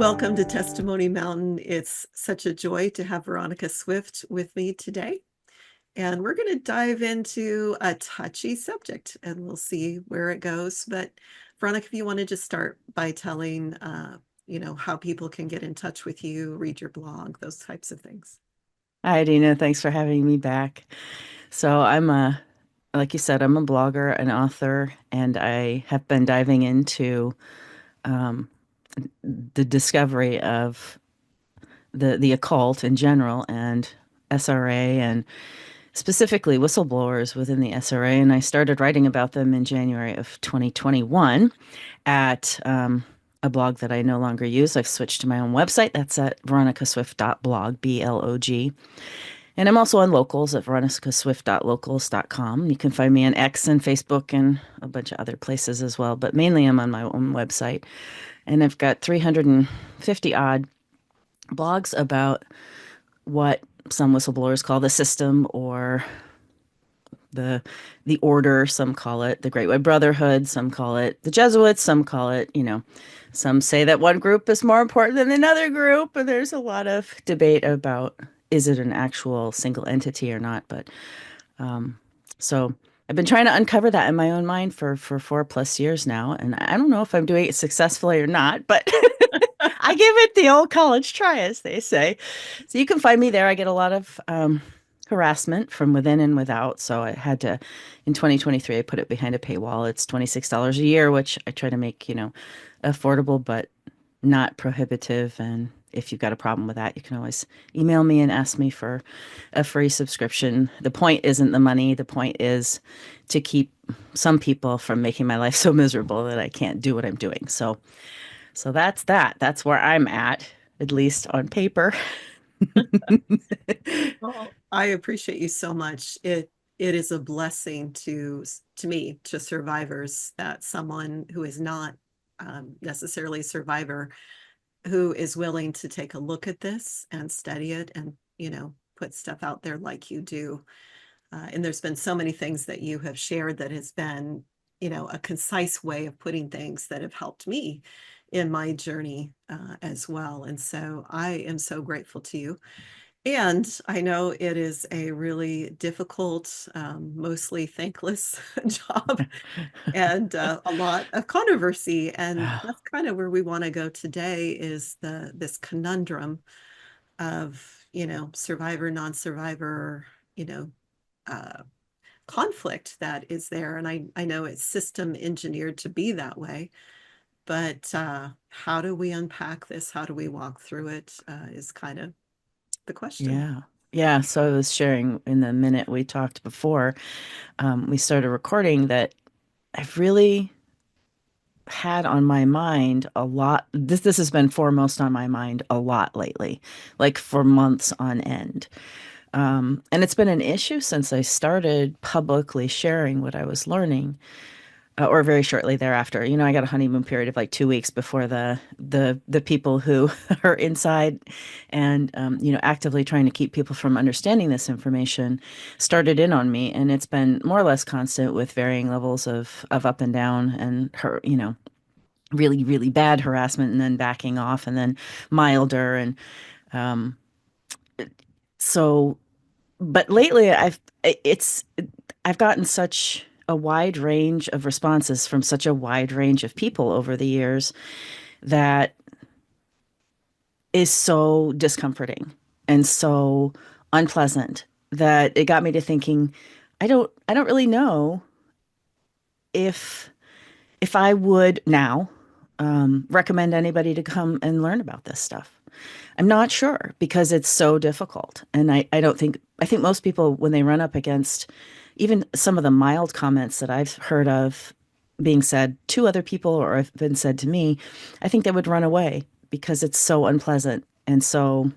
Welcome to Testimony Mountain. It's such a joy to have Veronicaswift with me today. And we're going to dive into a touchy subject and we'll see where it goes. But Veronica, if you want to just start by telling, how people can get in touch with you, read your blog, those types of things. Hi, Adena. Thanks for having me back. So like you said, I'm a blogger, an author, and I have been diving into um, the discovery of the occult in general and SRA and specifically whistleblowers within the SRA. And I started writing about them in January of 2021 at a blog that I no longer use. I've switched to my own website. That's at veronicaswift.blog, blog. And I'm also on Locals at veronicaswift.locals.com. You can find me on X and Facebook and a bunch of other places as well, but mainly I'm on my own website. And I've got 350 odd blogs about what some whistleblowers call the system or the order, some call it the Great White Brotherhood, some call it the Jesuits, some call it, some say that one group is more important than another group, and there's a lot of debate about is it an actual single entity or not. But so I've been trying to uncover that in my own mind for 4+ years now, and I don't know if I'm doing it successfully or not, but I give it the old college try, as they say. So you can find me there. I get a lot of harassment from within and without. So I had to, in 2023, I put it behind a paywall. It's $26 a year, which I try to make, affordable, but not prohibitive. And if you've got a problem with that, you can always email me and ask me for a free subscription. The point isn't the money. The point is to keep some people from making my life so miserable that I can't do what I'm doing. So that's that. That's where I'm at least on paper. Well, I appreciate you so much. It is a blessing to me, to survivors, that someone who is not necessarily a survivor who is willing to take a look at this and study it and, put stuff out there like you do. And there's been so many things that you have shared that has been, a concise way of putting things that have helped me in my journey as well. And so I am so grateful to you. And I know it is a really difficult, mostly thankless job and a lot of controversy. And that's kind of where we want to go today, is this conundrum of, survivor, non-survivor, uh, conflict that is there. And I know it's system engineered to be that way, but how do we unpack this? How do we walk through it? Is kind of the question. Yeah. Yeah. So I was sharing in the minute we talked before we started recording that I've really had on my mind a lot. This has been foremost on my mind a lot lately, like for months on end. And it's been an issue since I started publicly sharing what I was learning, or very shortly thereafter. I got a honeymoon period of like 2 weeks before the people who are inside and actively trying to keep people from understanding this information started in on me, and it's been more or less constant with varying levels of up and down and her, really really bad harassment and then backing off and then milder and um, so. But lately, I've gotten such a wide range of responses from such a wide range of people over the years that is so discomforting and so unpleasant that it got me to thinking, I don't really know if I would now recommend anybody to come and learn about this stuff. I'm not sure because it's so difficult. And I think most people, when they run up against even some of the mild comments that I've heard of being said to other people or have been said to me, I think they would run away because it's so unpleasant and so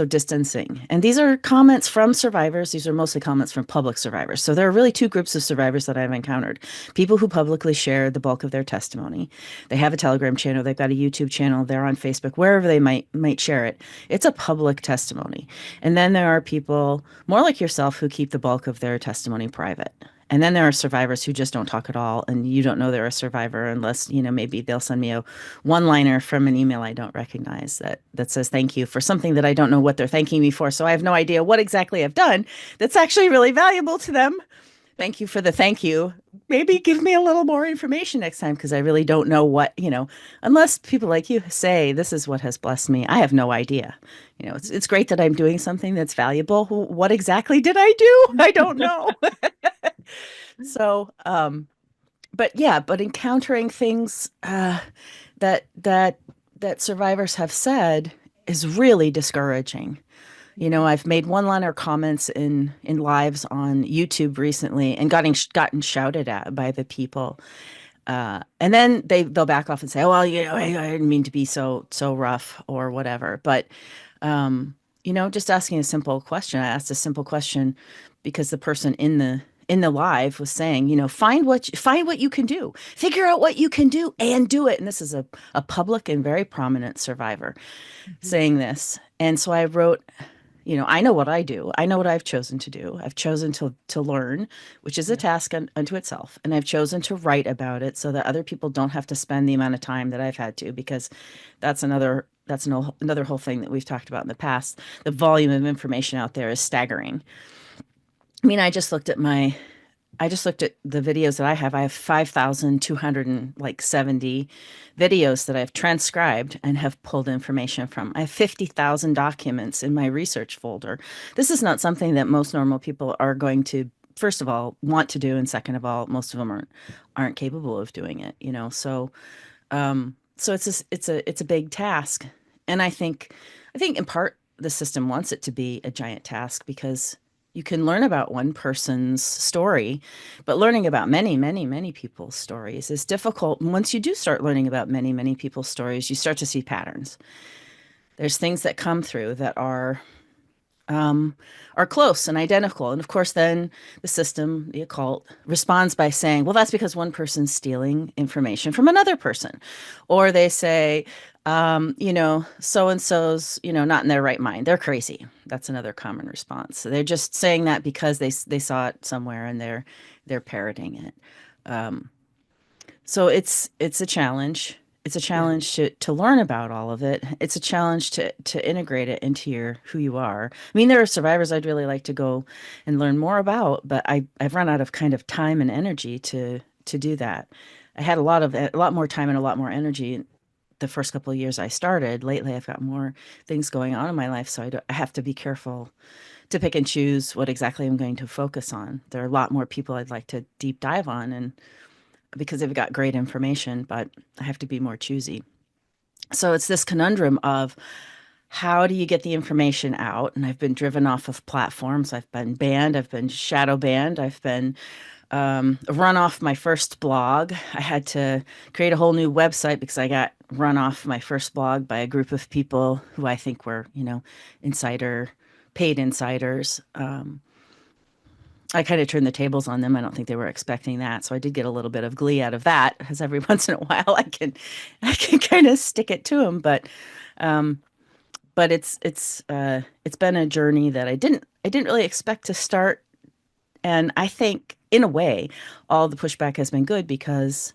distancing. And these are comments from survivors. These are mostly comments from public survivors. So there are really two groups of survivors that I've encountered. People who publicly share the bulk of their testimony. They have a Telegram channel, they've got a YouTube channel, they're on Facebook, wherever they might share it. It's a public testimony. And then there are people more like yourself who keep the bulk of their testimony private. And then there are survivors who just don't talk at all, and you don't know they're a survivor unless, maybe they'll send me a one-liner from an email I don't recognize that says thank you for something that I don't know what they're thanking me for. So I have no idea what exactly I've done that's actually really valuable to them. Thank you for the thank you. Maybe give me a little more information next time because I really don't know unless people like you say this is what has blessed me. I have no idea. It's great that I'm doing something that's valuable. What exactly did I do? I don't know. So, but encountering things that survivors have said is really discouraging. I've made one-liner comments in lives on YouTube recently and gotten shouted at by the people. And then they'll back off and say, "Oh, well, I didn't mean to be so rough or whatever." But just asking a simple question. I asked a simple question because the person in the live was saying, find what you can do, figure out what you can do, and do it. And this is a public and very prominent survivor saying this. And so I wrote, I know what I do. I know what I've chosen to do. I've chosen to learn, which is a task unto itself. And I've chosen to write about it so that other people don't have to spend the amount of time that I've had to, because that's another whole thing that we've talked about in the past. The volume of information out there is staggering. I mean, I just looked at the videos that I have. I have 5,270 videos that I've transcribed and have pulled information from. I have 50,000 documents in my research folder. This is not something that most normal people are going to, first of all, want to do, and second of all, most of them aren't capable of doing it. So it's a big task, and I think in part the system wants it to be a giant task because you can learn about one person's story, but learning about many, many, many people's stories is difficult. And once you do start learning about many, many people's stories, you start to see patterns. There's things that come through that are close and identical. And of course, then the system, the occult, responds by saying, well, that's because one person's stealing information from another person. Or they say, so and so's, not in their right mind. They're crazy. That's another common response. So they're just saying that because they saw it somewhere and they're parroting it. So it's a challenge. It's a Yeah. challenge to learn about all of it. It's a challenge to integrate it into who you are. I mean, there are survivors I'd really like to go and learn more about, but I've run out of kind of time and energy to do that. I had a lot more time and a lot more energy the first couple of years I started. Lately, I've got more things going on in my life, so I have to be careful to pick and choose what exactly I'm going to focus on. There are a lot more people I'd like to deep dive on, and because they've got great information, but I have to be more choosy. So it's this conundrum of how do you get the information out? And I've been driven off of platforms. I've been banned. I've been shadow banned. I've been run off my first blog. I had to create a whole new website because I got run off my first blog by a group of people who I think were, paid insiders. I kind of turned the tables on them. I don't think they were expecting that. So I did get a little bit of glee out of that, because every once in a while I can kind of stick it to them. But it's been a journey that I didn't really expect to start. And I think in a way, all the pushback has been good because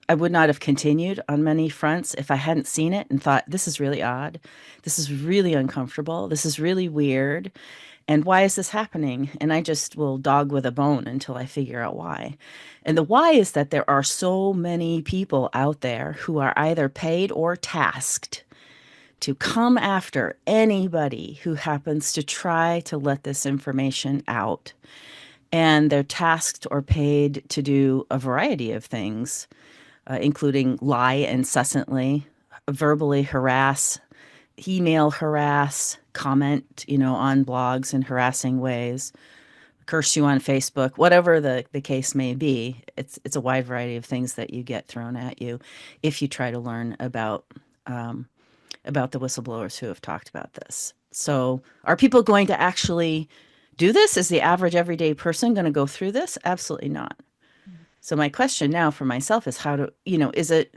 I would not have continued on many fronts if I hadn't seen it and thought, this is really odd. This is really uncomfortable. This is really weird. And why is this happening? And I just will dog with a bone until I figure out why. And the why is that there are so many people out there who are either paid or tasked to come after anybody who happens to try to let this information out. And they're tasked or paid to do a variety of things, including lie incessantly, verbally harass, email harass, comment, on blogs in harassing ways, curse you on Facebook, whatever the case may be. It's a wide variety of things that you get thrown at you if you try to learn about the whistleblowers who have talked about this. So, are people going to actually do this? Is the average everyday person going to go through this? Absolutely not. So my question now for myself is is it,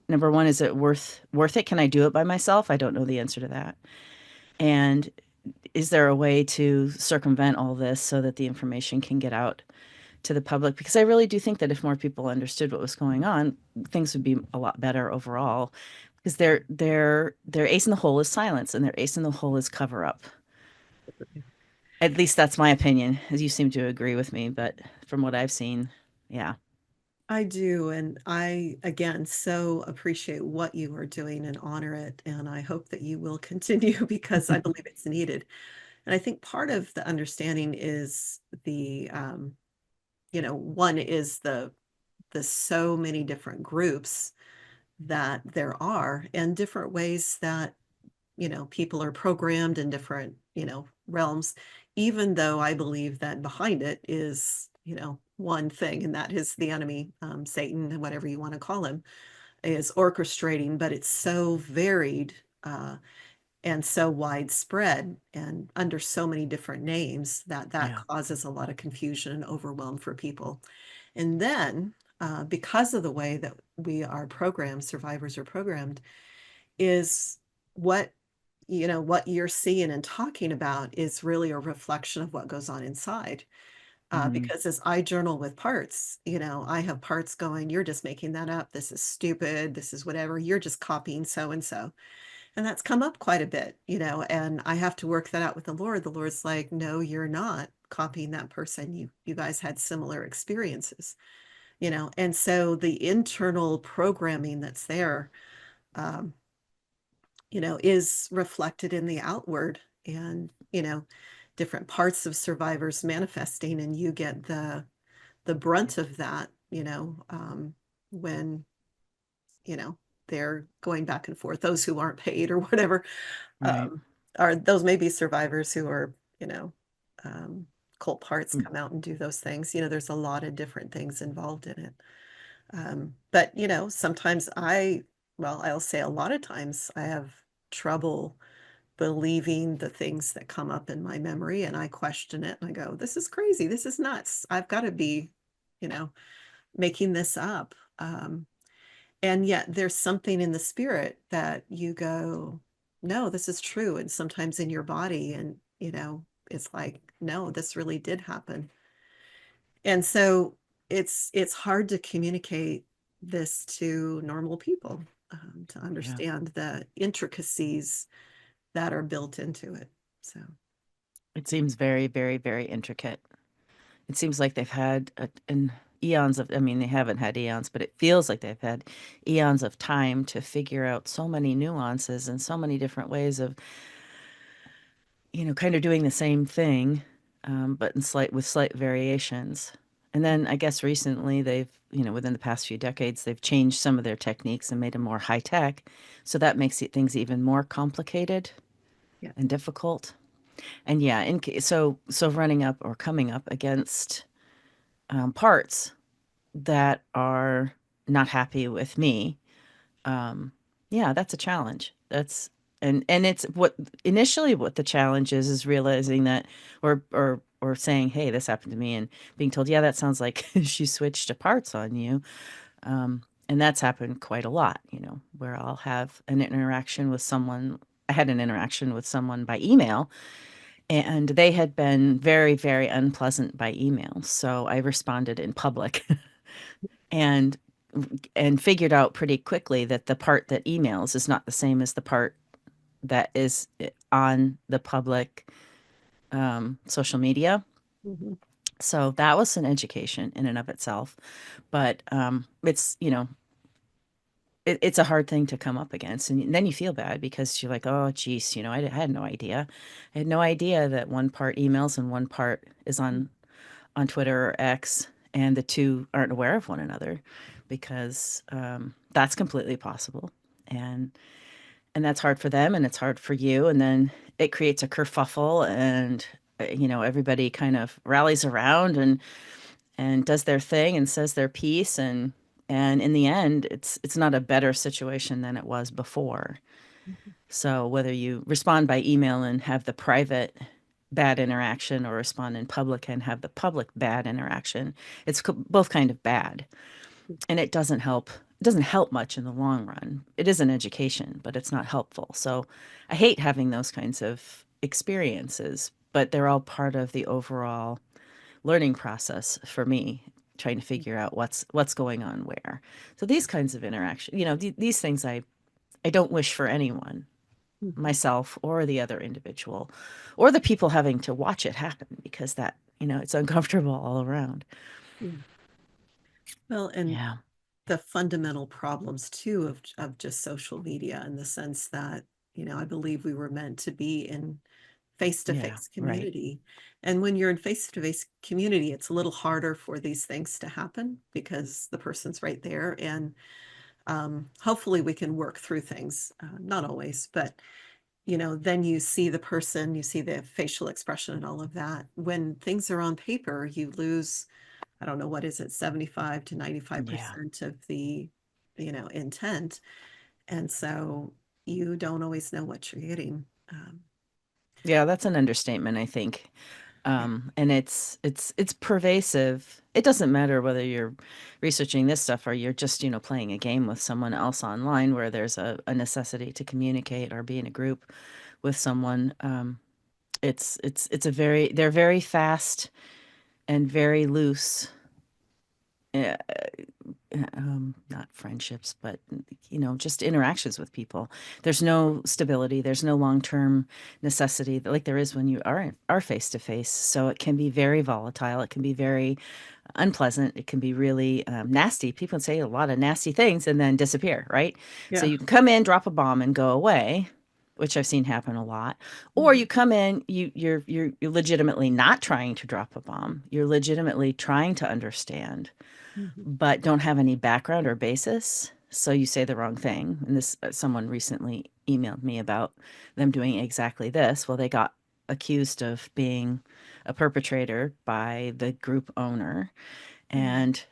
number one, is it worth it? Can I do it by myself? I don't know the answer to that. And is there a way to circumvent all this so that the information can get out to the public, because I really do think that if more people understood what was going on, things would be a lot better overall. Because their ace in the hole is silence, and their ace in the hole is cover up. At least that's my opinion, as you seem to agree with me. But from what I've seen, yeah. I do. And I, again, so appreciate what you are doing and honor it. And I hope that you will continue because I believe it's needed. And I think part of the understanding is one is the so many different groups that there are and different ways that people are programmed in different realms, even though I believe that behind it is one thing, and that is the enemy, Satan, whatever you want to call him, is orchestrating, but it's so varied, and so widespread and under so many different names that Yeah. causes a lot of confusion and overwhelm for people. And then because of the way that we are programmed, survivors are programmed, is what what you're seeing and talking about is really a reflection of what goes on inside. Mm, Because as I journal with parts, I have parts going, you're just making that up. This is stupid. This is whatever. You're just copying so and so. And that's come up quite a bit, and I have to work that out with the Lord. The Lord's like, no, you're not copying that person. You guys had similar experiences, and so the internal programming that's there, um, is reflected in the outward, and, different parts of survivors manifesting, and you get the brunt of that, when, you know, they're going back and forth, those who aren't paid or whatever, right. um, are those may be survivors who are, um, cult parts Mm, come out and do those things. There's a lot of different things involved in it. But sometimes I'll say a lot of times I have trouble believing the things that come up in my memory, and I question it and I go, this is crazy. This is nuts. I've got to be, you know, making this up. And yet there's something in the spirit that you go, no, this is true. And sometimes in your body, and, it's like, no, this really did happen. And so it's hard to communicate this to normal people, to yeah. understand the intricacies that are built into it. So, It seems very, very, very intricate. It seems like they've had an eons of, I mean, they haven't had eons, but it feels like they've had eons of time to figure out so many nuances and so many different ways of, kind of doing the same thing, but in slight variations. And then I guess recently they've, within the past few decades, they've changed some of their techniques and made them more high tech. So that makes things even more complicated yeah. and difficult. And yeah, so running up or coming up against parts that are not happy with me, yeah, that's a challenge. And it's what initially what the challenge is realizing that, or saying, hey, this happened to me, and being told, yeah, that sounds like she switched to parts on you. And that's happened quite a lot, where I'll have an interaction with someone. I had an interaction with someone by email, and they had been very, very unpleasant by email. So I responded in public and figured out pretty quickly that the part that emails is not the same as the part that is on the public social media. Mhm. So that was an education in and of itself. But it's, it's a hard thing to come up against. And then you feel bad because you're like, oh, geez, I had no idea. I had no idea that one part emails and one part is on Twitter or X, and the two aren't aware of one another, because that's completely possible. And that's hard for them, and it's hard for you, and then it creates a kerfuffle, and everybody kind of rallies around and does their thing and says their piece, and in the end it's not a better situation than it was before. So whether you respond by email and have the private bad interaction, or respond in public and have the public bad interaction, it's both kind of bad, and it doesn't help much in the long run. It is an education, but it's not helpful. So I hate having those kinds of experiences, but they're all part of the overall learning process for me, trying to figure out what's going on where. So these kinds of interaction, these things I don't wish for anyone, Mhm. myself or the other individual, or the people having to watch it happen, because that, it's uncomfortable all around. Yeah. Well, and Yeah. the fundamental problems too of just social media in the sense that, I believe we were meant to be in Yeah. face-to-face Right. community. And when you're in face-to-face community, it's a little harder for these things to happen because the person's right there. And hopefully we can work through things. Not always, but then you see the person, you see the facial expression and all of that. When things are on paper, you lose, I don't know, what is it, 75 to Yeah. 95% of the, intent. And so you don't always know what you're getting. Yeah, that's an understatement, I think. And it's pervasive. It doesn't matter whether you're researching this stuff or you're just, playing a game with someone else online where there's a necessity to communicate or be in a group with someone. It's they're very fast and very loose. uh, Not friendships, but just interactions with people. There's no stability. There's no long-term necessity like there is when you are face to face. So it can be very volatile. It can be very unpleasant. It can be really nasty. People say a lot of nasty things and then disappear, right? So Yeah. you can come in, drop a bomb, and go away, which I've seen happen a lot. Or Mhm. you come in, you're legitimately not trying to drop a bomb. You're legitimately trying to understand, Mhm. but don't have any background or basis. So you say the wrong thing. And this, someone recently emailed me about them doing exactly this. Well, they got accused of being a perpetrator by the group owner Mhm. and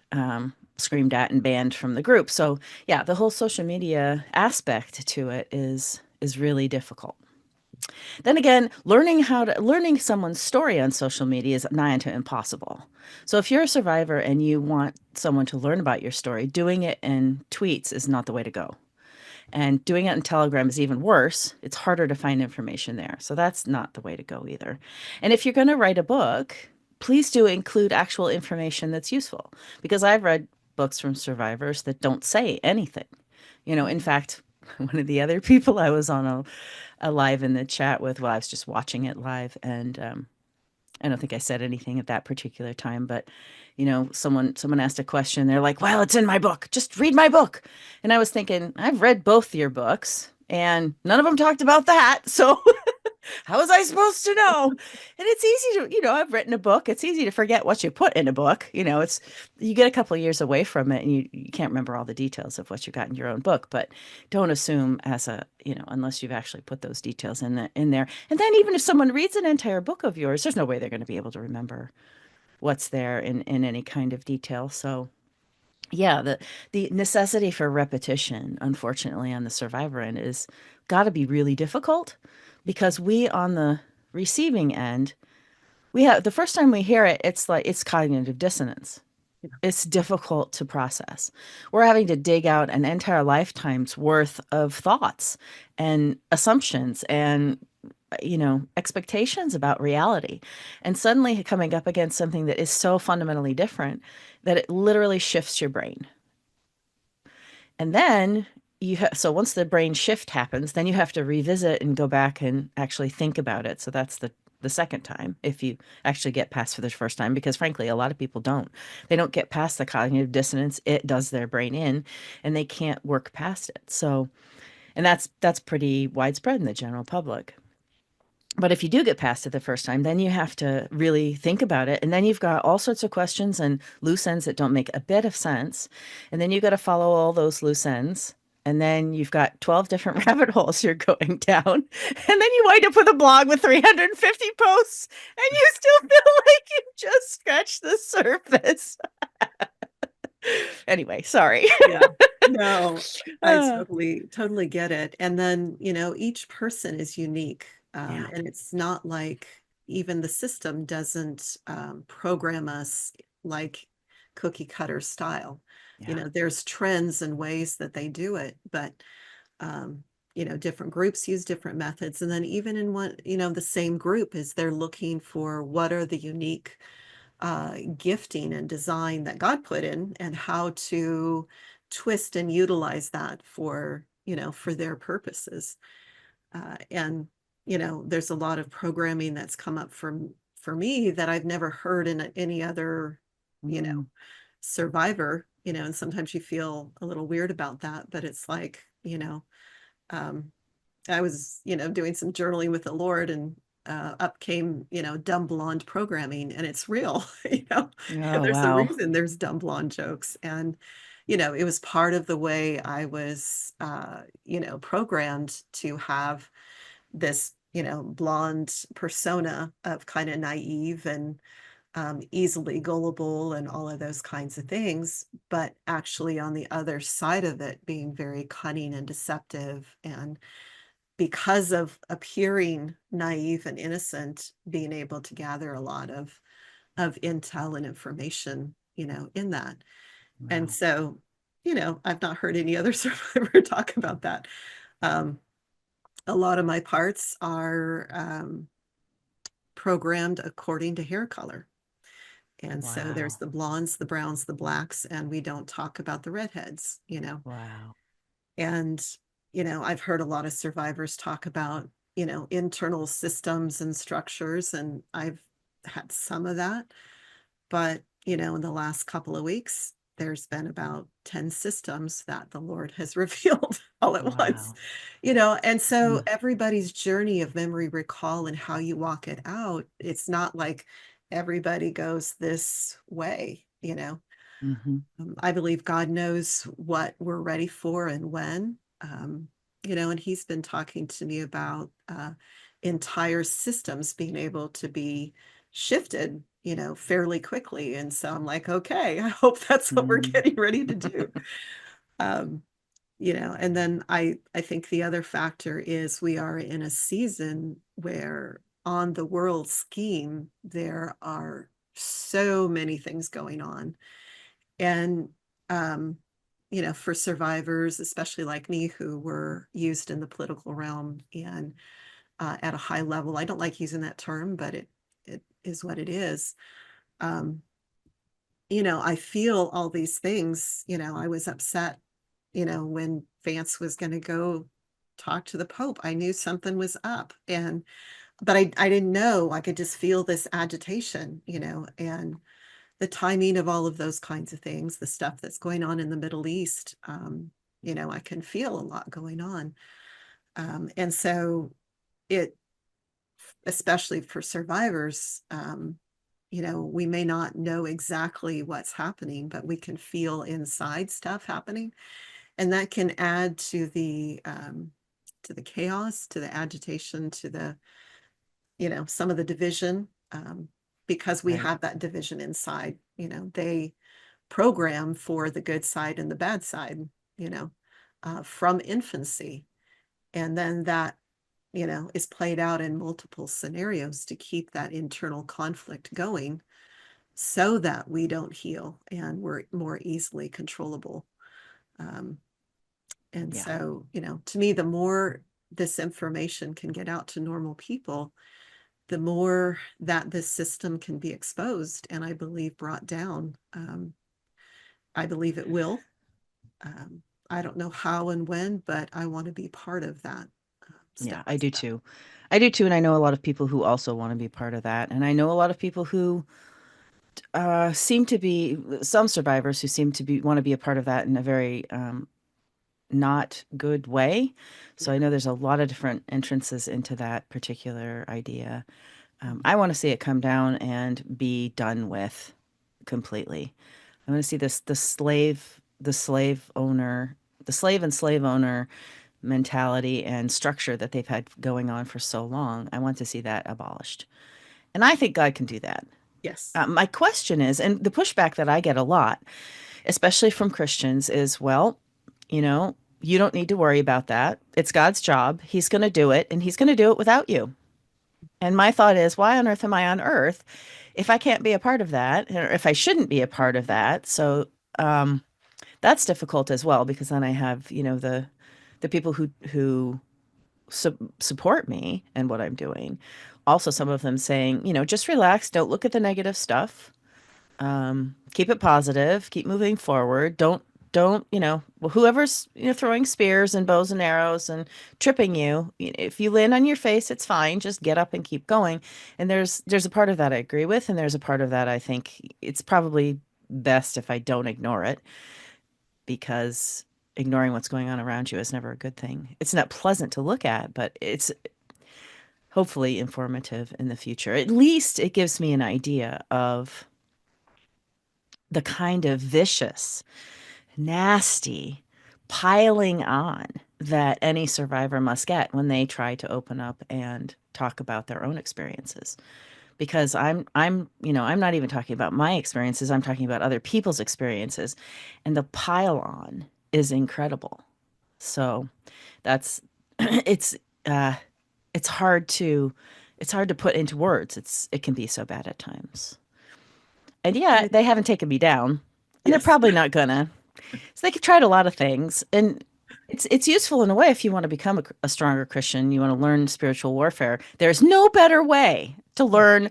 screamed at and banned from the group. So yeah, the whole social media aspect to it is really difficult. Then again, learning someone's story on social media is nigh unto impossible. So if you're a survivor and you want someone to learn about your story, doing it in tweets is not the way to go. And doing it in Telegram is even worse. It's harder to find information there. So that's not the way to go either. And if you're going to write a book, please do include actual information that's useful, because I've read books from survivors that don't say anything. In Mhm. fact, one of the other people I was on a live in the chat with, well, I was just watching it live, and I don't think I said anything at that particular time, but someone asked a question. They're like, "Well, it's in my book. Just read my book." And I was thinking, I've read both your books, and none of them talked about that. So how was I supposed to know? And it's easy to, I've written a book. It's easy to forget what you put in a book. It's you get a couple of years away from it, and you can't remember all the details of what you got in your own book. But don't assume unless you've actually put those details in there. And then even if someone reads an entire book of yours, there's no way they're going to be able to remember what's there in any kind of detail. So yeah, the necessity for repetition, unfortunately, on the survivor end is got to be really difficult, because we on the receiving end, we have the first time we hear it, it's like it's cognitive dissonance. Yeah. It's difficult to process. We're having to dig out an entire lifetime's worth of thoughts and assumptions and expectations about reality, and suddenly coming up against something that is so fundamentally different that it literally shifts your brain. And then so once the brain shift happens, then you have to revisit and go back and actually think about it. So that's the second time, if you actually get past for the first time, because frankly, a lot of people don't. They don't get past the cognitive dissonance. It does their brain in, and they can't work past it. So, and that's pretty widespread in the general public. But if you do get past it the first time, then you have to really think about it. And then you've got all sorts of questions and loose ends that don't make a bit of sense. And then you've got to follow all those loose ends. And then you've got 12 different rabbit holes you're going down. And then you wind up with a blog with 350 posts, and you still feel like you just scratched the surface. Anyway, sorry. Yeah. No, I Uh, totally get it. And then, each person is unique. yeah, And it's not like even the system doesn't program us like cookie cutter style. yeah, There's trends and ways that they do it, but um, different groups use different methods. And then even in one, the same group is they're looking for what are the unique gifting and design that God put in, and how to twist and utilize that for, for their purposes. And, there's a lot of programming that's come up for me that I've never heard in any other, you know, Mm. survivor, and sometimes you feel a little weird about that, but it's like, um, I was, doing some journaling with the Lord, and up came, dumb blonde programming, and it's real, Oh, there's a wow. reason there's dumb blonde jokes. And, it was part of the way I was, programmed to have this, blonde persona of kind of naive and easily gullible and all of those kinds of things, but actually on the other side of it being very cunning and deceptive, and because of appearing naive and innocent, being able to gather a lot of intel and information, in that. And Wow. so, I've not heard any other survivor talk about that. Um, a lot of my parts are programmed according to hair color. And so there's Wow. the blondes, the browns, the blacks, and we don't talk about the redheads. Wow. And, I've heard a lot of survivors talk about, internal systems and structures, and I've had some of that. But, in the last couple of weeks, there's been about 10 systems that the Lord has revealed all at once, Wow. and so Mm. everybody's journey of memory recall and how you walk it out, it's not like everybody goes this way. Hmm. I believe God knows what we're ready for and when. And He's been talking to me about entire systems being able to be shifted, fairly quickly. And so I'm like, okay, I hope that's what we're Mm. getting ready to do. Um, and then I think the other factor is we are in a season where on the world scheme, there are so many things going on, and, um, for survivors, especially like me, who were used in the political realm and at a high level, I don't like using that term, but it is what it is. Um, I feel all these things. I was upset, when Vance was going to go talk to the Pope. I knew something was up, but I didn't know. I could just feel this agitation, and the timing of all of those kinds of things, the stuff that's going on in the Middle East, I can feel a lot going on. And so it, especially for survivors, we may not know exactly what's happening, but we can feel inside stuff happening. And that can add to the chaos, to the agitation, to the, some of the division, because we Right. have that division inside. They program for the good side and the bad side, from infancy. And then that, is played out in multiple scenarios to keep that internal conflict going so that we don't heal and we're more easily controllable. Um, and Yeah. so, to me, the more this information can get out to normal people, the more that this system can be exposed and I believe brought down. I believe it will. Um, I don't know how and when, but I want to be part of that step Yeah, by I do step. too. I do too. And I know a lot of people who also want to be part of that. And I know a lot of people who seem to be, some survivors who seem to be, want to be a part of that in a very not good way. So I Yeah. know there's a lot of different entrances into that particular idea. Mhm. I want to see it come down and be done with completely. I want to see the slave owner, the slave and slave owner mentality and structure that they've had going on for so long. I want to see that abolished. And I think God can do that. Yes. My question is, and the pushback that I get a lot, especially from Christians, is, well, you know, you don't need to worry about that. It's God's job. He's going to do it, and He's going to do it without you. And my thought is, why on earth am I on earth if I can't be a part of that, or if I shouldn't be a part of that? So um, that's difficult as well, because then I have, the people who support me and what I'm doing. Also, some of them saying, just relax, don't look at the negative stuff. Keep it positive, keep moving forward. Don't, well, whoever's, throwing spears and bows and arrows and tripping you, if you land on your face, it's fine. Just get up and keep going. And there's a part of that I agree with, and there's a part of that I think it's probably best if I don't ignore it, because ignoring what's going on around you is never a good thing. It's not pleasant to look at, but it's hopefully informative in the future. At least it gives me an idea of the kind of vicious, nasty piling on that any survivor must get when they try to open up and talk about their own experiences. Because I'm not even talking about my experiences, I'm talking about other people's experiences, and the pile on is incredible. So that's it's uh it's hard to put into words. It can be so bad at times. And And yeah, I, they haven't taken me down, and they're yes. probably not gonna. So they could tried a lot of things, and it's useful in a way if you want to become a stronger Christian. You want to learn spiritual warfare. There's no better way to learn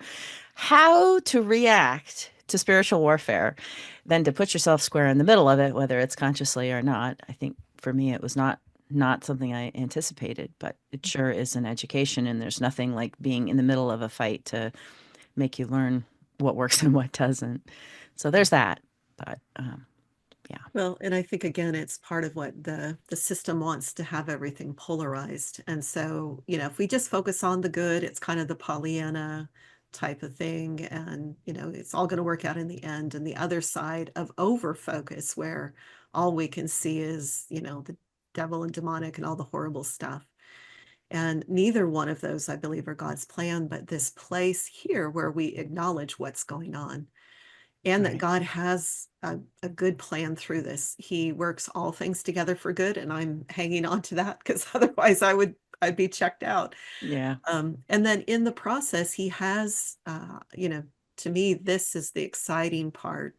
how to react to spiritual warfare than to put yourself square in the middle of it, whether it's consciously or not. I think for me, it was not something I anticipated, but it sure is an education. And there's nothing like being in the middle of a fight to make you learn what works and what doesn't. So there's that. But yeah. Well, and I think again, it's part of what the system wants to have everything polarized. And so, if we just focus on the good, it's kind of the Pollyanna type of thing. And, it's all going to work out in the end. And the other side of over focus, where all we can see is, the devil and demonic and all the horrible stuff. And neither one of those, I believe, are God's plan, but this place here where we acknowledge what's going on and that Right. God has a good plan through this. He works all things together for good, and I'm hanging on to that because otherwise I'd be checked out. Yeah. And then in the process, he has, to me, this is the exciting part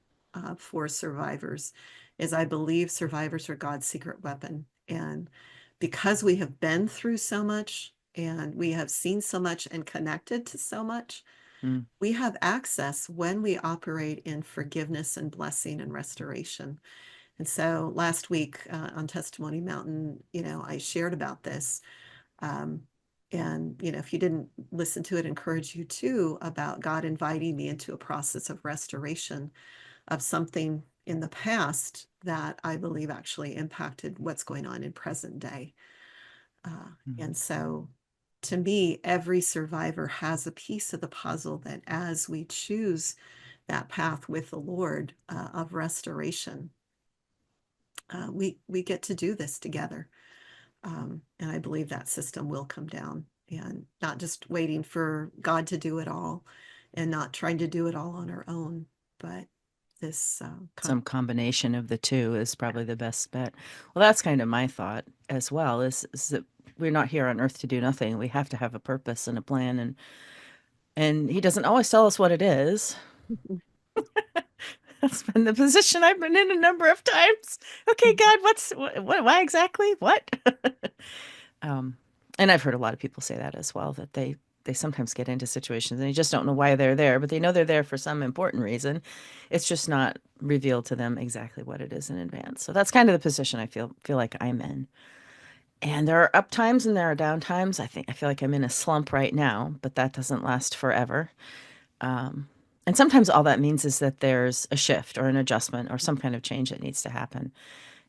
for survivors, is I believe survivors are God's secret weapon. And because we have been through so much and we have seen so much and connected to so much, Mm. we have access when we operate in forgiveness and blessing and restoration. And so last week on Testimony Mountain, I shared about this. Um, and, if you didn't listen to it, encourage you to, about God inviting me into a process of restoration of something in the past that I believe actually impacted what's going on in present day. Mm. And so to me, every survivor has a piece of the puzzle that as we choose that path with the Lord of restoration, we get to do this together. And I believe that system will come down, and not just waiting for God to do it all and not trying to do it all on our own, but this Some combination of the two is probably the best bet. Well, that's kind of my thought as well, is that we're not here on earth to do nothing. We have to have a purpose and a plan, and he doesn't always tell us what it is. That's been the position I've been in a number of times. Okay, God, why exactly? What? um, and I've heard a lot of people say that as well, that they sometimes get into situations and they just don't know why they're there, but they know they're there for some important reason. It's just not revealed to them exactly what it is in advance. So that's kind of the position I feel like I'm in. And there are up times and there are down times. I feel like I'm in a slump right now, but that doesn't last forever. Um, and sometimes all that means is that there's a shift or an adjustment or some kind of change that needs to happen.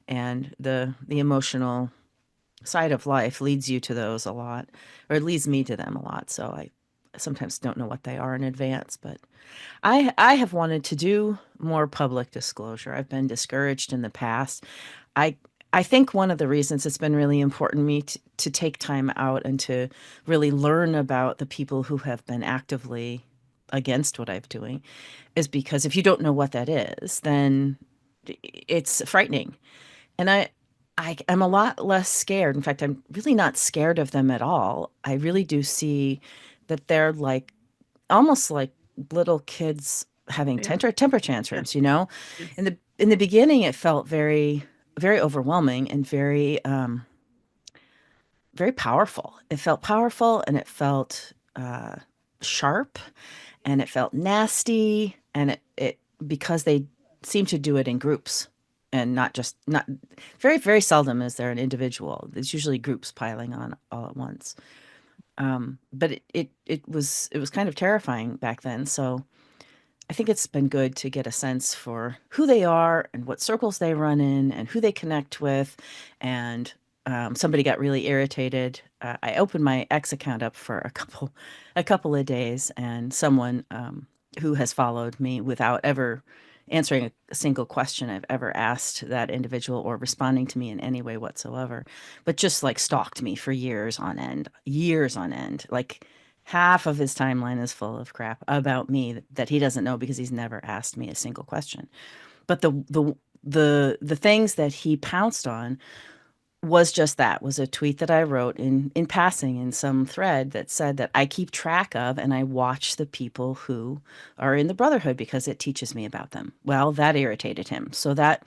And the emotional side of life leads you to those a lot, or it leads me to them a lot. So I sometimes don't know what they are in advance, but I have wanted to do more public disclosure. I've been discouraged in the past. I I think one of the reasons it's been really important to me to take time out and to really learn about the people who have been actively against what I'm doing is because if you don't know what that is, then it's frightening. And I am a lot less scared. In fact, I'm really not scared of them at all. I really do see that they're like almost like little kids having they are. temper Yeah. tantrums, you know? Yes. In the beginning it felt very overwhelming and very powerful. It felt powerful and it felt sharp and it felt nasty and it because they seem to do it in groups and not very, very seldom is there an individual. It's usually groups piling on all at once. But it was kind of terrifying back then. So I think it's been good to get a sense for who they are and what circles they run in and who they connect with. And somebody got really irritated. I opened my X account up for a couple of days, and someone who has followed me without ever answering a single question I've ever asked that individual or responding to me in any way whatsoever, but just like stalked me for years on end. Like half of his timeline is full of crap about me that he doesn't know because he's never asked me a single question. But the things that he pounced on was just that, was a tweet that I wrote in passing in some thread that said that I keep track of and I watch the people who are in the brotherhood because it teaches me about them. Well, that irritated him. So that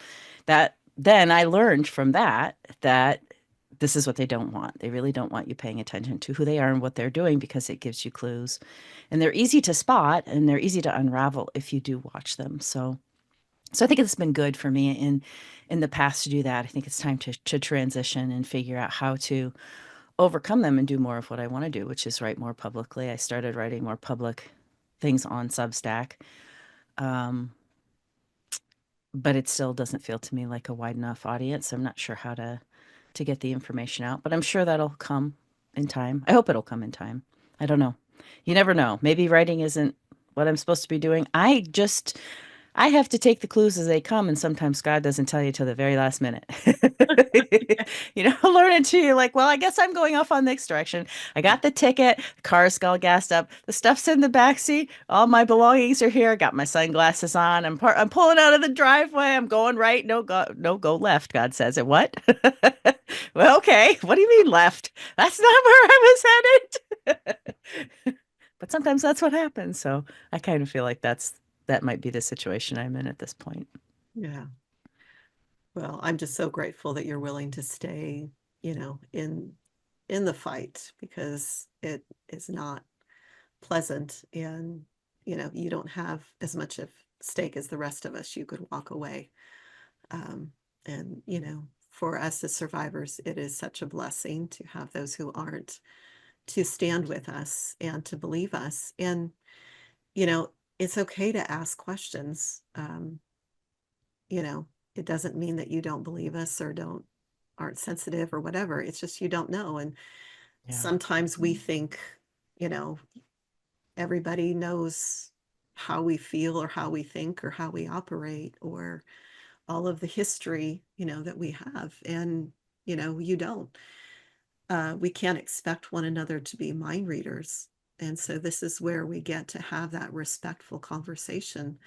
then I learned from that this is what they don't want. They really don't want you paying attention to who they are and what they're doing because it gives you clues. And they're easy to spot and they're easy to unravel if you do watch them. So I think it's been good for me in the past to do that. I think it's time to transition and figure out how to overcome them and do more of what I want to do, which is write more publicly. I started writing more public things on Substack, um, but it still doesn't feel to me like a wide enough audience. I'm not sure how to get the information out, but I'm sure that'll come in time. I hope it'll come in time. I don't know. You never know. Maybe writing isn't what I'm supposed to be doing. I have to take the clues as they come, and sometimes God doesn't tell you till the very last minute. Learn it too. You're like, well, I guess I'm going off on the next direction. I got the ticket, the car's all gassed up, the stuff's in the back seat, all my belongings are here. Got my sunglasses on. I'm pulling out of the driveway. I'm going right. No, go left. God says it. What? Well, okay. What do you mean left? That's not where I was headed. But sometimes that's what happens. So I kind of feel like that might be the situation I'm in at this point. Yeah. Well, I'm just so grateful that you're willing to stay, in the fight because it is not pleasant and you don't have as much of stake as the rest of us. You could walk away. Um, and for us as survivors, it is such a blessing to have those who aren't to stand with us and to believe us. And you know, it's okay to ask questions. You know, it doesn't mean that you don't believe us or don't aren't sensitive or whatever. It's just you don't know. And Yeah. sometimes we think, you know, everybody knows how we feel or how we think or how we operate or all of the history, that we have. And, you don't. We can't expect one another to be mind readers. And so this is where we get to have that respectful conversation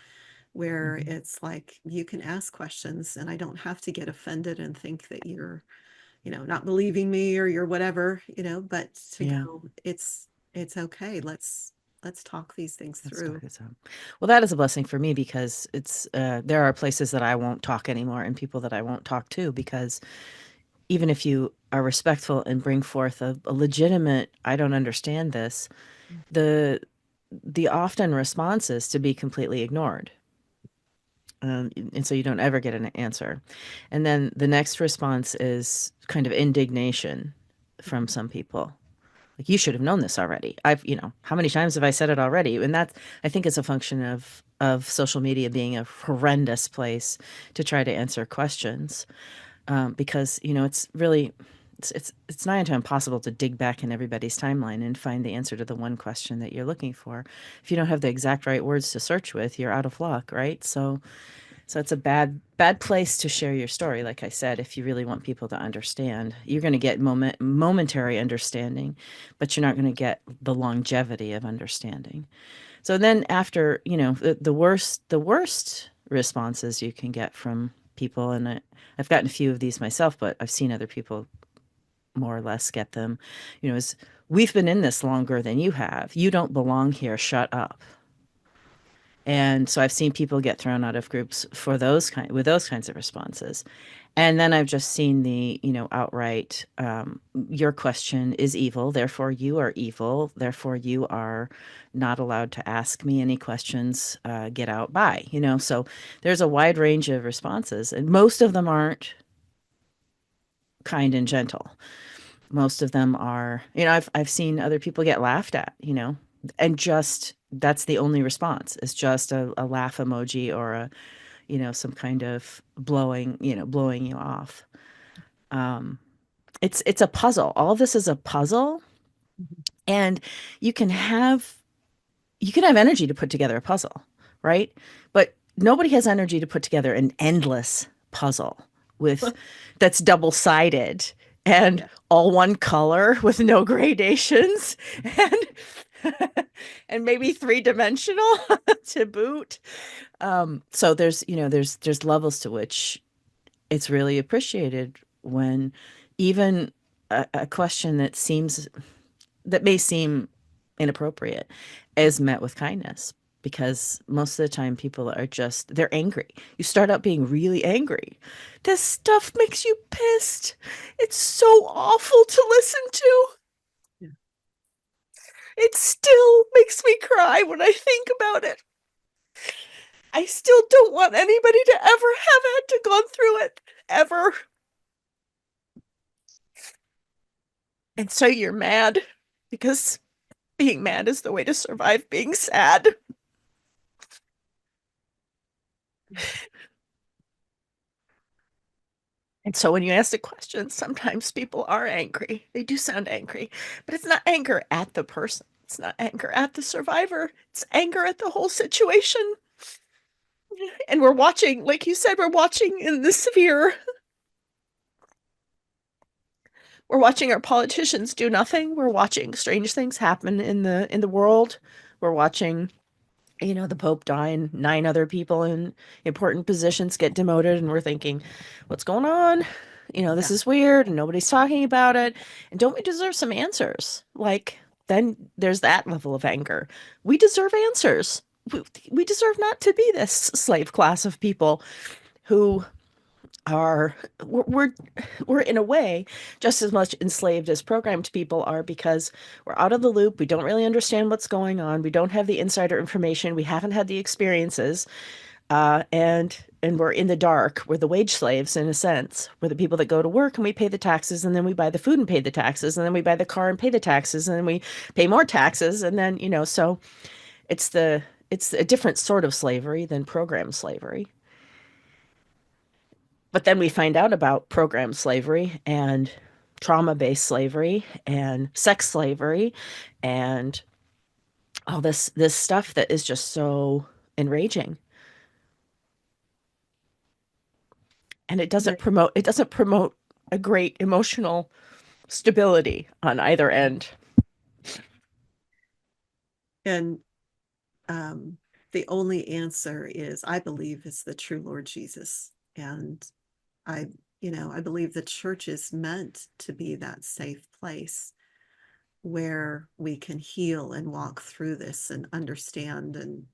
where Mhm. it's like you can ask questions and I don't have to get offended and think that you're, not believing me or you're whatever, but to Yeah. go, it's okay. Let's talk these things Let's talk through. this out. Well, that is a blessing for me because there are places that I won't talk anymore and people that I won't talk to because even if you are respectful and bring forth a legitimate, I don't understand this, the the often response is to be completely ignored. And so you don't ever get an answer. And then the next response is kind of indignation from some people. Like, you should have known this already. How many times have I said it already? And that, I think, is a function of social media being a horrendous place to try to answer questions. Because, it's really, it's nigh into impossible to dig back in everybody's timeline and find the answer to the one question that you're looking for. If you don't have the exact right words to search with, you're out of luck, right? So it's a bad place to share your story. Like I said, if you really want people to understand, you're going to get momentary understanding, but you're not going to get the longevity of understanding. So then after, the worst responses you can get from people, and I've gotten a few of these myself, but I've seen other people more or less get them, is, we've been in this longer than you have. You don't belong here. Shut up. And so I've seen people get thrown out of groups for with those kinds of responses. And then I've just seen the, outright, your question is evil, therefore you are evil, therefore you are not allowed to ask me any questions, get out, bye. So there's a wide range of responses, and most of them aren't kind and gentle. Most of them are, I've seen other people get laughed at, and just that's the only response is just a laugh emoji or some kind of blowing you off. It's a puzzle. All of this is a puzzle, Mhm. and you can have energy to put together a puzzle, right? But nobody has energy to put together an endless puzzle with that's double-sided and Yeah. all one color with no gradations and and maybe three-dimensional to boot. So there's levels to which it's really appreciated when even a question that may seem inappropriate is met with kindness, because most of the time people are just they're angry. You start out being really angry. This stuff makes you pissed. It's so awful to listen to. Yeah. It still makes me cry when I think about it. I still don't want anybody to ever have had to go through it ever. And so you're mad because being mad is the way to survive being sad. And so when you ask the question, sometimes people are angry. They do sound angry, but it's not anger at the person. It's not anger at the survivor. It's anger at the whole situation. And we're watching, like you said, we're watching in the sphere. We're watching our politicians do nothing. We're watching strange things happen in the world. We're watching the Pope die and 9 other people in important positions get demoted, and we're thinking, what's going on? This Yeah. is weird and nobody's talking about it. And don't we deserve some answers? Like, then there's that level of anger. We deserve answers. We deserve not to be this slave class of people who are we're in a way just as much enslaved as programmed people are, because we're out of the loop. We don't really understand what's going on. We don't have the insider information. We haven't had the experiences, and we're in the dark. We're the wage slaves in a sense. We're the people that go to work and we pay the taxes, and then we buy the food and pay the taxes, and then we buy the car and pay the taxes, and then we pay more taxes, and then so it's a different sort of slavery than program slavery. But then we find out about program slavery and trauma-based slavery and sex slavery and all this stuff that is just so enraging. And Right. it doesn't promote a great emotional stability on either end. And the only answer is, I believe, is the true Lord Jesus. And I, I believe the church is meant to be that safe place where we can heal and walk through this and understand and,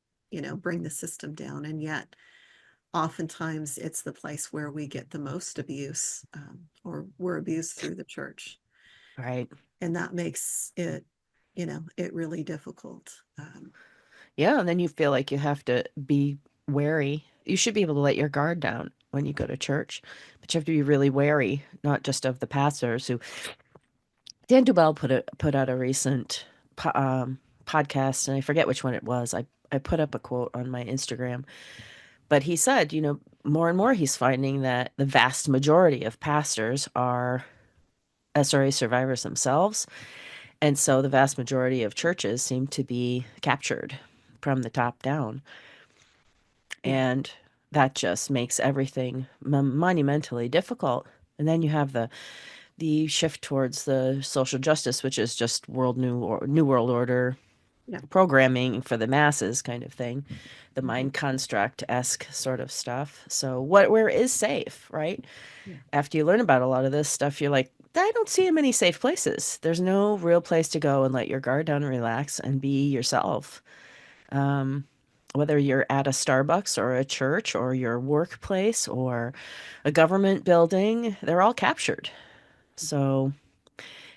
bring the system down. And yet, oftentimes, it's the place where we get the most abuse, or we're abused through the church. Right. And that makes it, it really difficult. Yeah, and then you feel like you have to be wary. You should be able to let your guard down when you go to church, but you have to be really wary, not just of the pastors who Dan Dubell put out a recent podcast, and I forget which one it was. I put up a quote on my Instagram, but he said, more and more he's finding that the vast majority of pastors are SRA survivors themselves, and so the vast majority of churches seem to be captured from the top down, Yeah. and that just makes everything monumentally difficult. And then you have the shift towards the social justice, which is just new world order Yeah. programming for the masses kind of thing, the Mhm. mind construct esque sort of stuff. So where is safe, right? Yeah. After you learn about a lot of this stuff, you're like, I don't see many safe places. There's no real place to go and let your guard down and relax and be yourself. whether you're at a Starbucks or a church or your workplace or a government building, they're all captured. So,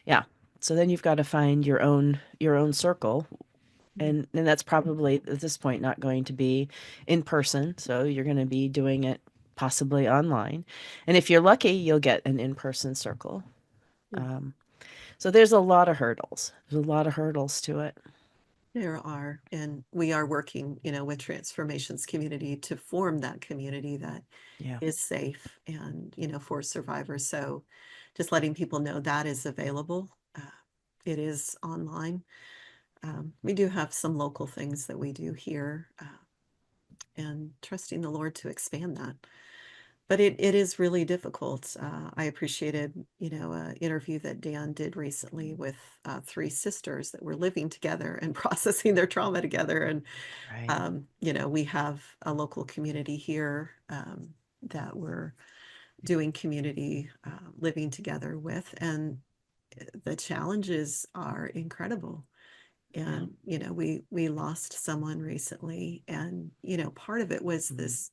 yeah. So then you've got to find your own circle, and that's probably at this point not going to be in person. So you're going to be doing it possibly online. And if you're lucky, you'll get an in-person circle. Yeah. Um, so there's a lot of hurdles. There's a lot of hurdles to it. There are, and we are working, with Transformations Community to form that community that Yeah. is safe and, for survivors. So just letting people know that is available. It is online. We do have some local things that we do here, and trusting the Lord to expand that. But it is really difficult. I appreciated, an interview that Dan did recently with three sisters that were living together and processing their trauma together. And, Right. we have a local community here that we're doing community living together with. And the challenges are incredible. Yeah. And, we lost someone recently. And, part of it was Mhm. this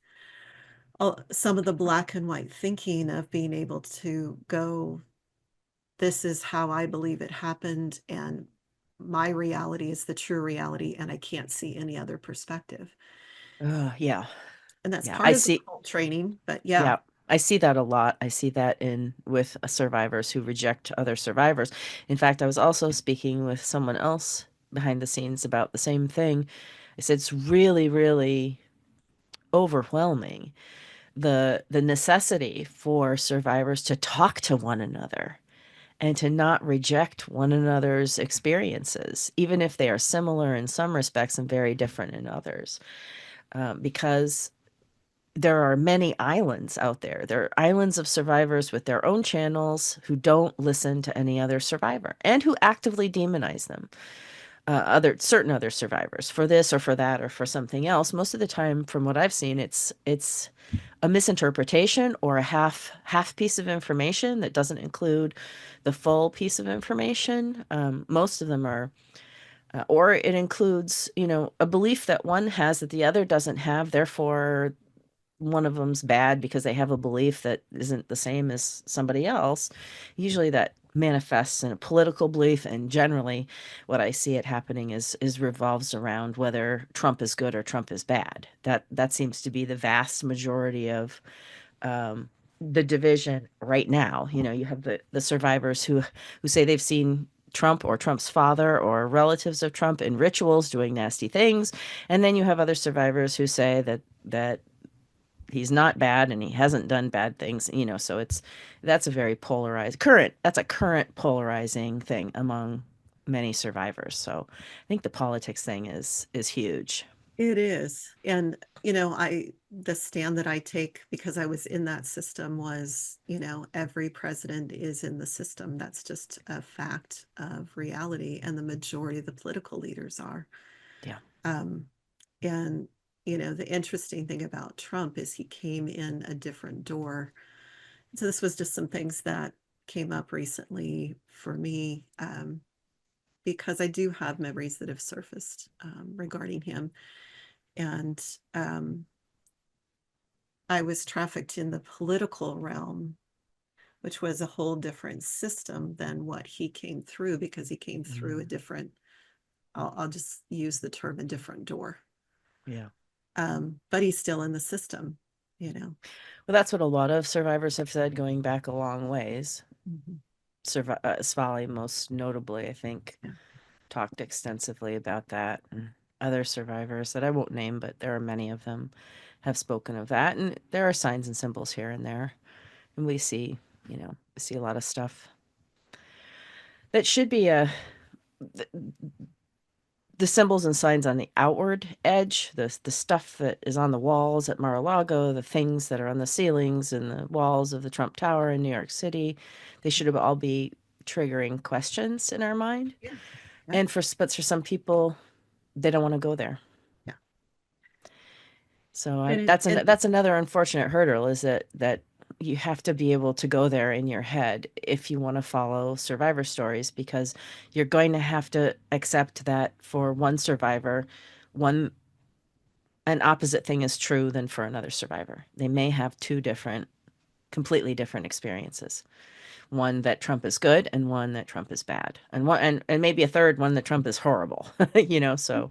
some of the black and white thinking of being able to go, this is how I believe it happened, and my reality is the true reality, and I can't see any other perspective. Yeah. And that's Yeah. part I of the see. cult training, but yeah. Yeah. I see that a lot. I see that in with survivors who reject other survivors. In fact, I was also speaking with someone else behind the scenes about the same thing. I said it's really, really overwhelming the necessity for survivors to talk to one another and to not reject one another's experiences, even if they are similar in some respects and very different in others, because there are many islands out there. There are islands of survivors with their own channels who don't listen to any other survivor and who actively demonize them, other certain other survivors for this or for that or for something else. Most of the time, from what I've seen, it's a misinterpretation or a half piece of information that doesn't include the full piece of information. Most of them are, or it includes, a belief that one has that the other doesn't have. Therefore, one of them's bad because they have a belief that isn't the same as somebody else. Usually that manifests in a political belief, and generally what I see it happening is revolves around whether Trump is good or Trump is bad. That seems to be the vast majority of the division right now. You have the survivors who say they've seen Trump or Trump's father or relatives of Trump in rituals doing nasty things, and then you have other survivors who say that he's not bad and he hasn't done bad things. So that's a very polarized current that's a current polarizing thing among many survivors. So I think the politics thing is huge. It is. And, the stand that I take because I was in that system was, every president is in the system. That's just a fact of reality. And the majority of the political leaders are. Yeah. Um, and, the interesting thing about Trump is he came in a different door. So this was just some things that came up recently for me, because I do have memories that have surfaced regarding him. And I was trafficked in the political realm, which was a whole different system than what he came through because he came through a Mm, different, I'll just use the term a different door. yeah. But he's still in the system, you know. Well, that's what a lot of survivors have said going back a long ways. Mhm. Svali, most notably, I think, Yeah. talked extensively about that. And other survivors that I won't name, but there are many of them, have spoken of that. And there are signs and symbols here and there. And we see a lot of stuff that should be the symbols and signs on the outward edge, the stuff that is on the walls at Mar-a-Lago, the things that are on the ceilings and the walls of the Trump Tower in New York City. They should have all be triggering questions in our mind. Yeah. Yeah. But for some people, they don't want to go there. Yeah. So And that's another unfortunate hurdle, is that you have to be able to go there in your head if you want to follow survivor stories, because you're going to have to accept that for one survivor, one an opposite thing is true than for another survivor. They may have two different, completely different experiences. One that Trump is good and one that Trump is bad. And one and maybe a third one that Trump is horrible. So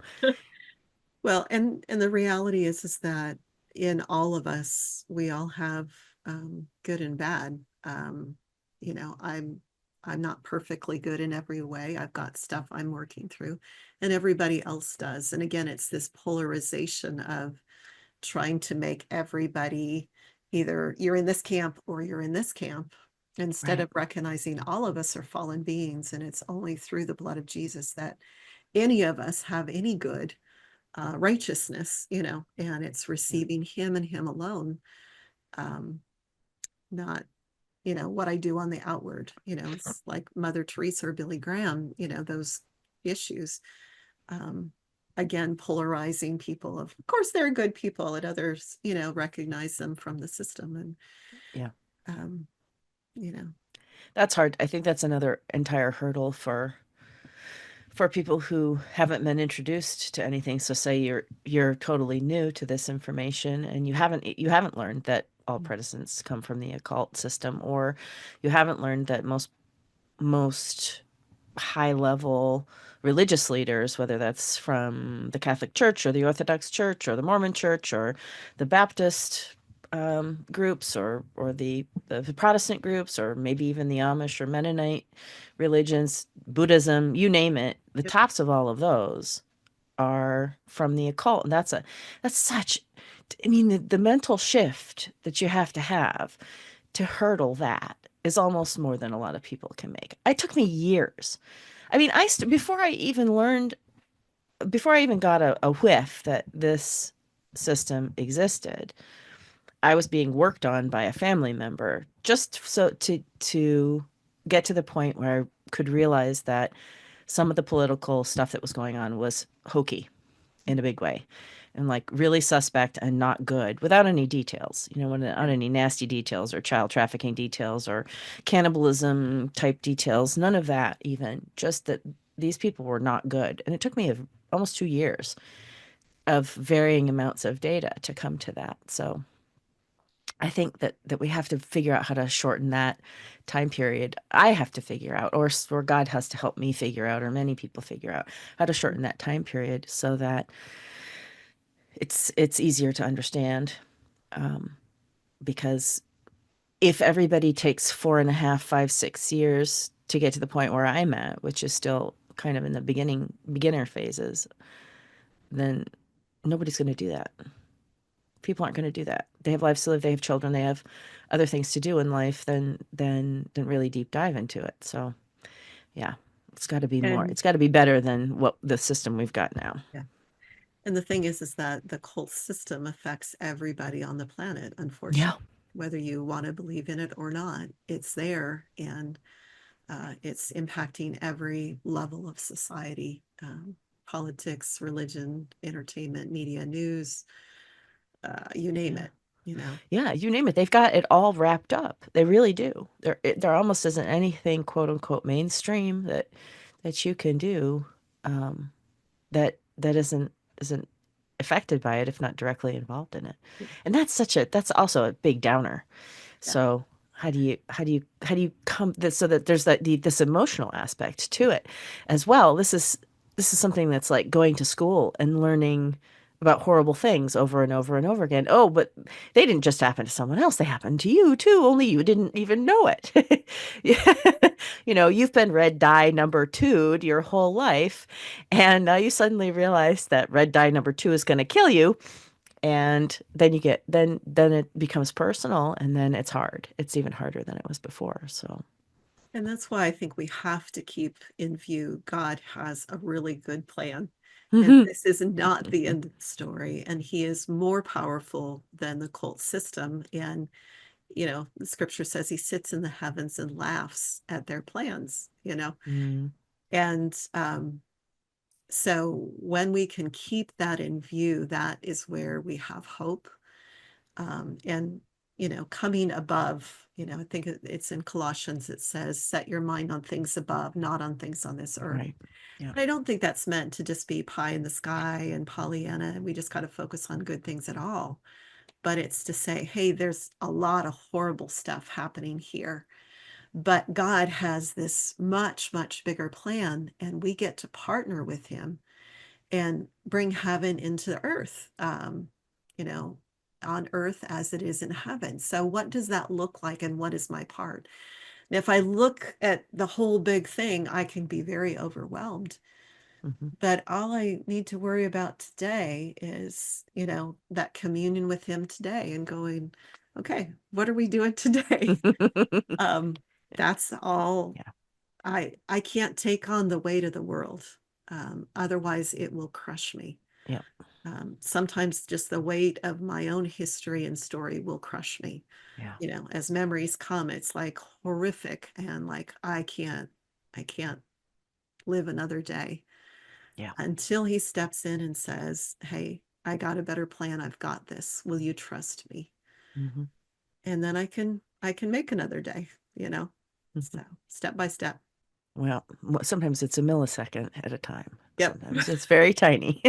Well, and the reality is that in all of us, we all have good and bad. You know, I'm not perfectly good in every way. I've got stuff I'm working through, and everybody else does. And again, it's this polarization of trying to make everybody either you're in this camp or you're in this camp, instead right. of recognizing all of us are fallen beings, and it's only through the blood of Jesus that any of us have any good righteousness, you know, and it's Yeah. receiving him and him alone, um, not, you know, what I do on the outward, you know, it's like Mother Teresa or Billy Graham, you know, those issues. Um, Again, polarizing people of course, they're good people and others, you know, recognize them from the system. And, Yeah. um, you know, That's hard. I think that's another entire hurdle for people who haven't been introduced to anything. So say you're totally new to this information and you haven't learned that all predators come from the occult system, or you haven't learned that most high level religious leaders, whether that's from the Catholic Church or the Orthodox Church or the Mormon Church or the Baptist groups or the Protestant groups or maybe even the Amish or Mennonite religions, Buddhism, you name it, the yep. tops of all of those are from the occult. And that's such, I mean, the mental shift that you have to hurdle that is almost more than a lot of people can make. It took me years. I mean, before I even got a whiff that this system existed, I was being worked on by a family member just so to get to the point where I could realize that some of the political stuff that was going on was hokey in a big way and like really suspect and not good without any details, without any nasty details or child trafficking details or cannibalism type details, none of that, even just that these people were not good. And it took me almost 2 years of varying amounts of data to come to that. So I think that we have to figure out how to shorten that time period. I have to figure out, or God has to help me figure out, or many people figure out how to shorten that time period so that it's easier to understand. Because if everybody takes 4.5, 5, 6 years to get to the point where I'm at, which is still kind of in the beginner phases, then nobody's going to do that. People aren't going to do that. They have lives to live. They have children. They have other things to do in life than really deep dive into it. So yeah, it's got to be more. And It's got to be better than what the system we've got now. yeah. And the thing is that the cult system affects everybody on the planet, Yeah. unfortunately, whether you want to believe in it or not, it's there. And it's impacting every level of society, politics, religion, entertainment, media, news, you name Yeah. it, you know. Yeah, you name it. They've got it all wrapped up. They really do. There almost isn't anything quote unquote mainstream that you can do that isn't affected by it if not directly involved in it. And that's also a big downer. Yeah. So how do you come this so that there's this emotional aspect to it as well. This is something that's like going to school and learning about horrible things over and over and over again. Oh, but they didn't just happen to someone else. They happened to you too, only you didn't even know it. Yeah. You've been red dye number 2 your whole life, and now you suddenly realize that red dye number 2 is going to kill you, and then it becomes personal, and then it's hard. It's even harder than it was before. So And that's why I think we have to keep in view God has a really good plan. And this is not the end of the story. And he is more powerful than the cult system. And, you know, the scripture says he sits in the heavens and laughs at their plans, you know. mm, And so when we can keep that in view, that is where we have hope. And coming above, I think it's in Colossians, it says, set your mind on things above, not on things on this earth. Right. Yeah. But I don't think that's meant to just be pie in the sky and Pollyanna, and we just got to focus on good things at all. But it's to say, hey, there's a lot of horrible stuff happening here. But God has this much, much bigger plan, and we get to partner with him and bring heaven into the earth, you know, on earth as it is in heaven. So, what does that look like, and what is my part? And if I look at the whole big thing, I can be very overwhelmed. Mhm. But all I need to worry about today is, that communion with him today and going, okay, what are we doing today? Um, that's all. Yeah. I can't take on the weight of the world. Otherwise it will crush me. Yeah. Sometimes just the weight of my own history and story will crush me. Yeah. As memories come, it's like horrific, and like I can't live another day Yeah. until he steps in and says, hey, I got a better plan. I've got this. Will you trust me? Mhm. And then I can make another day, you know. So Mhm. step by step. Well, sometimes it's a millisecond at a time. Yep. Sometimes it's very tiny,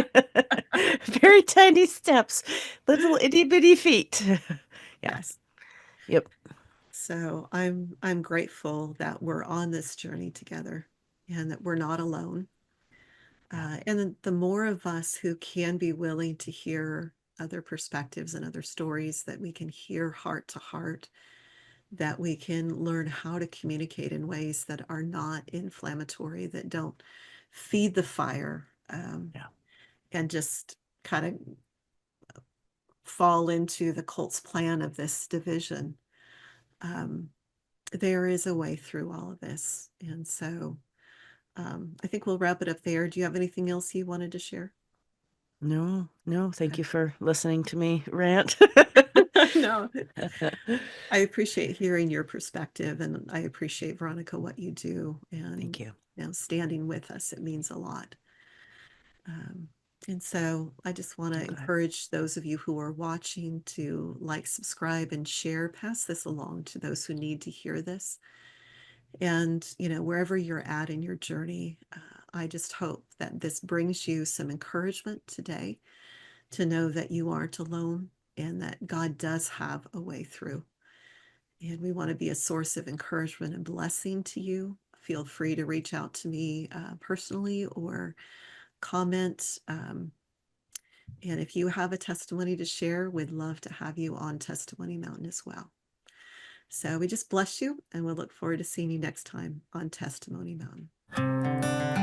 very tiny steps, little itty bitty feet. Yeah. Yes. Yep. So I'm grateful that we're on this journey together and that we're not alone. Yeah. And then the more of us who can be willing to hear other perspectives and other stories, that we can hear heart to heart, that we can learn how to communicate in ways that are not inflammatory, that don't feed the fire, Yeah. and just kind of fall into the cult's plan of this division. Um, there is a way through all of this. And so I think we'll wrap it up there. Do you have anything else you wanted to share? No, no. Thank Okay. you for listening to me rant. No, I appreciate hearing your perspective, and I appreciate, Veronica, what you do, and Thank you. standing with us. It means a lot. Um, and so I just want to I'm glad. encourage those of you who are watching to like, subscribe, and share. Pass this along to those who need to hear this. And, wherever you're at in your journey, I just hope that this brings you some encouragement today to know that you aren't alone and that God does have a way through. And we want to be a source of encouragement and blessing to you. Feel free to reach out to me personally or comment. And if you have a testimony to share, we'd love to have you on Testimony Mountain as well. So we just bless you, and we'll look forward to seeing you next time on Testimony Mountain.